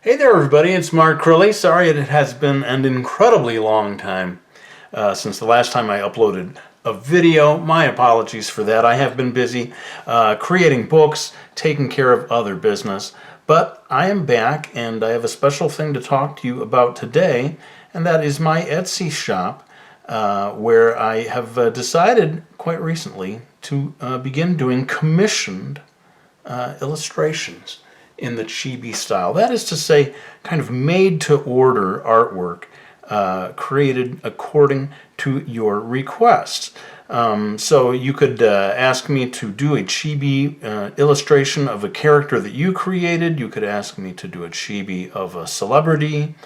Hey there everybody, it's Mark Crilly. Sorry it has been an incredibly long time since the last time I uploaded a video. My apologies for that. I have been busy creating books, taking care of other business, but I am back and I have a special thing to talk to you about today, and that is my Etsy shop where I have decided quite recently to begin doing commissioned illustrations in the chibi style. That is to say, kind of made-to-order artwork created according to your requests. So you could ask me to do a chibi illustration of a character that you created. You could ask me to do a chibi of a celebrity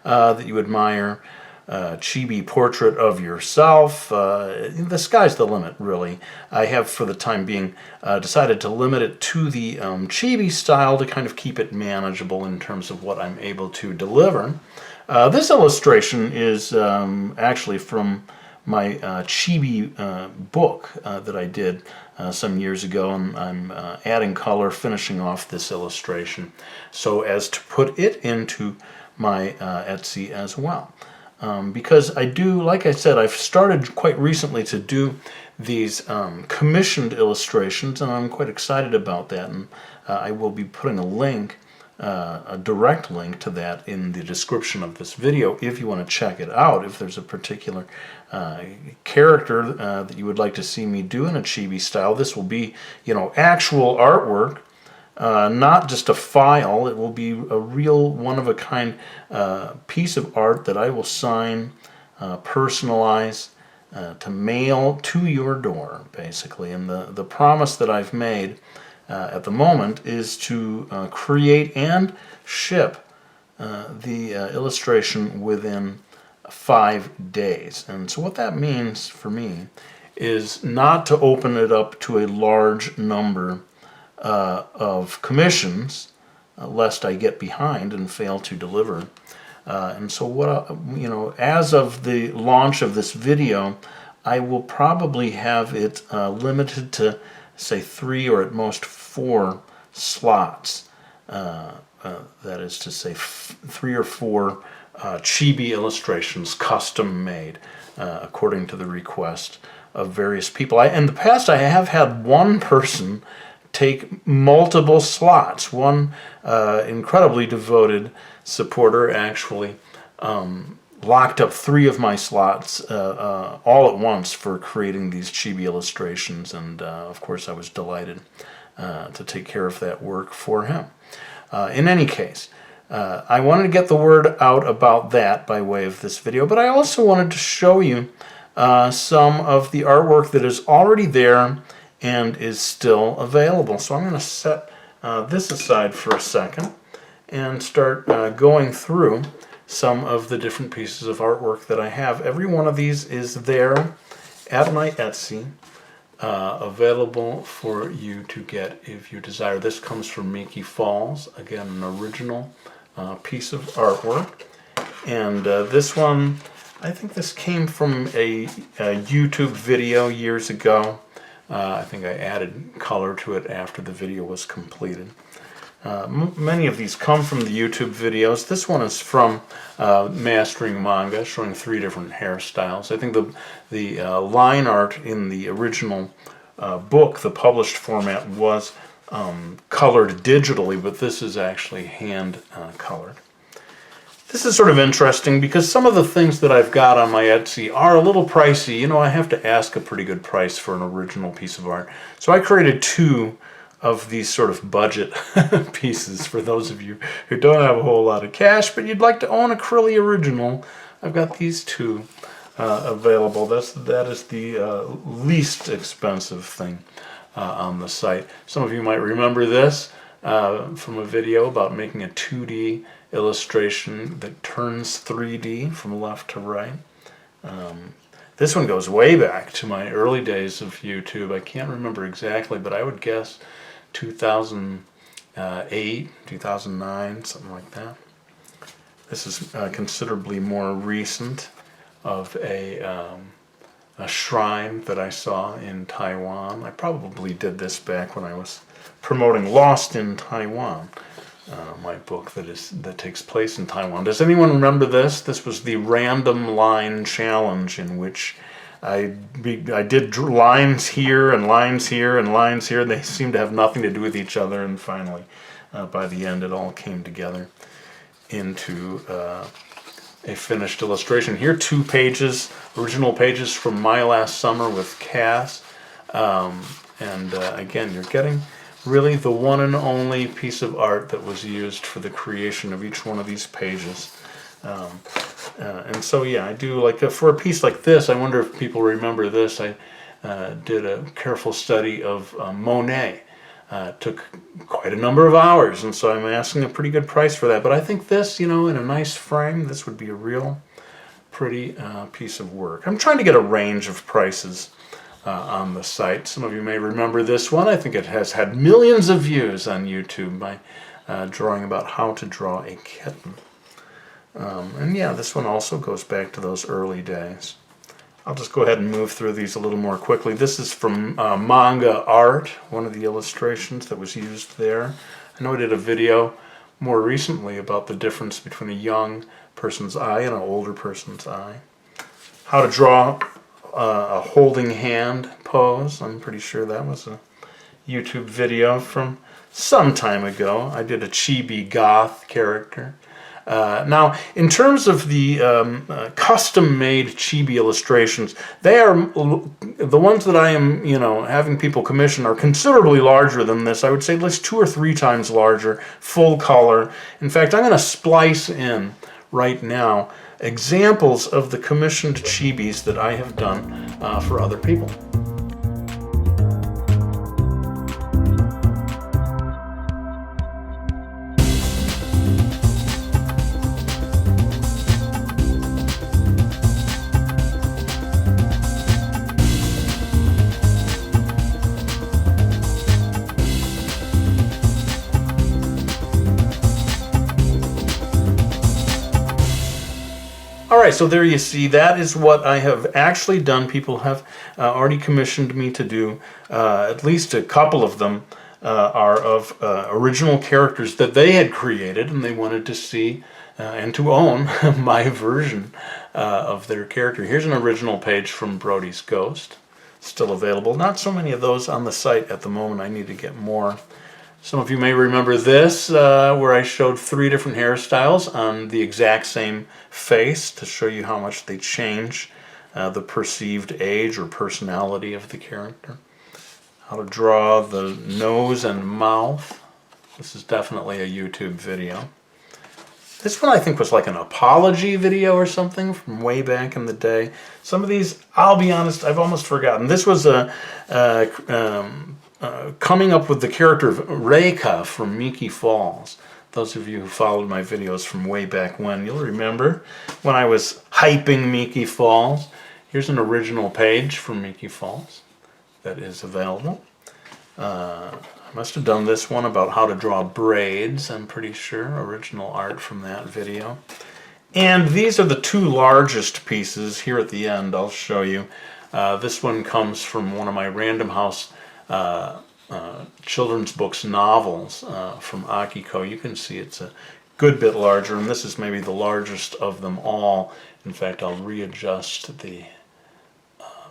that you admire. Chibi portrait of yourself. The sky's the limit, really. I have, for the time being, decided to limit it to the chibi style to kind of keep it manageable in terms of what I'm able to deliver. This illustration is actually from my chibi book that I did some years ago, and I'm adding color, finishing off this illustration so as to put it into my Etsy as well. Because I do, like I said, I've started quite recently to do these commissioned illustrations, and I'm quite excited about that. And I will be putting a link, a direct link to that in the description of this video if you want to check it out. If there's a particular character that you would like to see me do in a chibi style, this will be, actual artwork. Not just a file. It will be a real one-of-a-kind piece of art that I will sign, personalize, to mail to your door, basically. And the promise that I've made at the moment is to create and ship the illustration within 5 days. And so what that means for me is not to open it up to a large number of commissions, lest I get behind and fail to deliver. And so what, as of the launch of this video, I will probably have it limited to, say, 3 or at most 4 slots. That is to say, 3 or 4 chibi illustrations, custom made, according to the request of various people. In the past, I have had one person take multiple slots. One incredibly devoted supporter actually locked up 3 of my slots all at once for creating these chibi illustrations, and of course I was delighted to take care of that work for him. In any case, I wanted to get the word out about that by way of this video, but I also wanted to show you some of the artwork that is already there and is still available. So I'm going to set this aside for a second and start going through some of the different pieces of artwork that I have. Every one of these is there at my Etsy, available for you to get if you desire. This comes from Mickey Falls, again an original piece of artwork. And this one, I think this came from a YouTube video years ago. I think I added color to it after the video was completed. Many of these come from the YouTube videos. This one is from Mastering Manga, showing 3 different hairstyles. I think the line art in the original book, the published format, was colored digitally, but this is actually hand colored. This is sort of interesting because some of the things that I've got on my Etsy are a little pricey. I have to ask a pretty good price for an original piece of art. So I created 2 of these sort of budget pieces for those of you who don't have a whole lot of cash, but you'd like to own a Crilly original. I've got these 2 available. That is the least expensive thing on the site. Some of you might remember this from a video about making a 2D illustration that turns 3D from left to right. This one goes way back to my early days of YouTube. I can't remember exactly, but I would guess 2008, 2009, something like that. This is considerably more recent, of a shrine that I saw in Taiwan. I probably did this back when I was promoting Lost in Taiwan. my book that takes place in Taiwan. Does anyone remember this? This was the random line challenge, in which I did lines here and lines here and lines here. They seemed to have nothing to do with each other, and finally, by the end, it all came together into a finished illustration. Here, 2 pages, original pages from my last summer with Cass. Again, you're getting really the one and only piece of art that was used for the creation of each one of these pages. And so, yeah, I do like, for a piece like this, I wonder if people remember this. I did a careful study of Monet. It took quite a number of hours, and so I'm asking a pretty good price for that. But I think this, in a nice frame, this would be a real pretty piece of work. I'm trying to get a range of prices on the site. Some of you may remember this one. I think it has had millions of views on YouTube by drawing about how to draw a kitten. And yeah, this one also goes back to those early days. I'll just go ahead and move through these a little more quickly. This is from Manga Art, one of the illustrations that was used there. I know I did a video more recently about the difference between a young person's eye and an older person's eye. How to draw a holding hand pose. I'm pretty sure that was a YouTube video from some time ago. I did a chibi goth character. Now, in terms of the custom-made chibi illustrations, they are the ones that I am, having people commission are considerably larger than this. I would say at least 2 or 3 times larger, full color. In fact, I'm going to splice in right now examples of the commissioned chibis that I have done for other people. Alright, so there you see, that is what I have actually done. People have already commissioned me to do. At least a couple of them are of original characters that they had created, and they wanted to see and to own my version of their character. Here's an original page from Brody's Ghost, still available. Not so many of those on the site at the moment. I need to get more. Some of you may remember this, where I showed 3 different hairstyles on the exact same face to show you how much they change the perceived age or personality of the character. How to draw the nose and mouth. This is definitely a YouTube video. This one I think was like an apology video or something from way back in the day. Some of these, I'll be honest, I've almost forgotten. This was coming up with the character of Reika from Miki Falls. Those of you who followed my videos from way back when, you'll remember when I was hyping Miki Falls. Here's an original page from Miki Falls that is available. I must have done this one about how to draw braids, I'm pretty sure. Original art from that video. And these are the 2 largest pieces. Here at the end, I'll show you. This one comes from one of my Random House children's books novels from Akiko. You can see it's a good bit larger, and this is maybe the largest of them all. In fact, I'll readjust the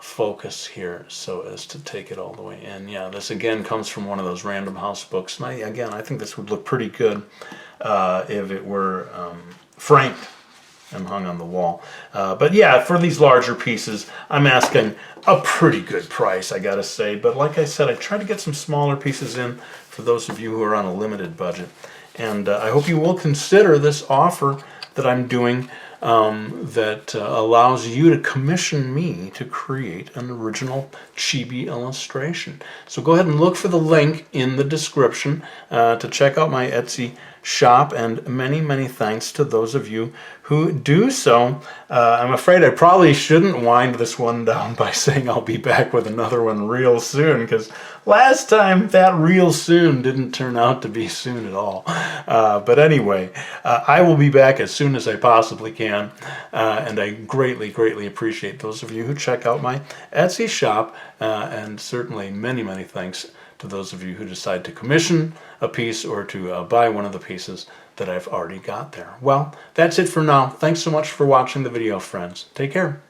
focus here so as to take it all the way in. Yeah, this again comes from one of those Random House books, and I think this would look pretty good if it were framed and hung on the wall. But yeah, for these larger pieces, I'm asking a pretty good price, I gotta say. But like I said, I try to get some smaller pieces in for those of you who are on a limited budget. And I hope you will consider this offer that I'm doing that allows you to commission me to create an original chibi illustration. So go ahead and look for the link in the description to check out my Etsy shop, and many, many thanks to those of you who do so. I'm afraid I probably shouldn't wind this one down by saying I'll be back with another one real soon, because last time that real soon didn't turn out to be soon at all. But anyway, I will be back as soon as I possibly can, and I greatly, greatly appreciate those of you who check out my Etsy shop, and certainly many, many thanks to those of you who decide to commission a piece or to buy one of the pieces that I've already got there. Well, that's it for now. Thanks so much for watching the video, friends. Take care.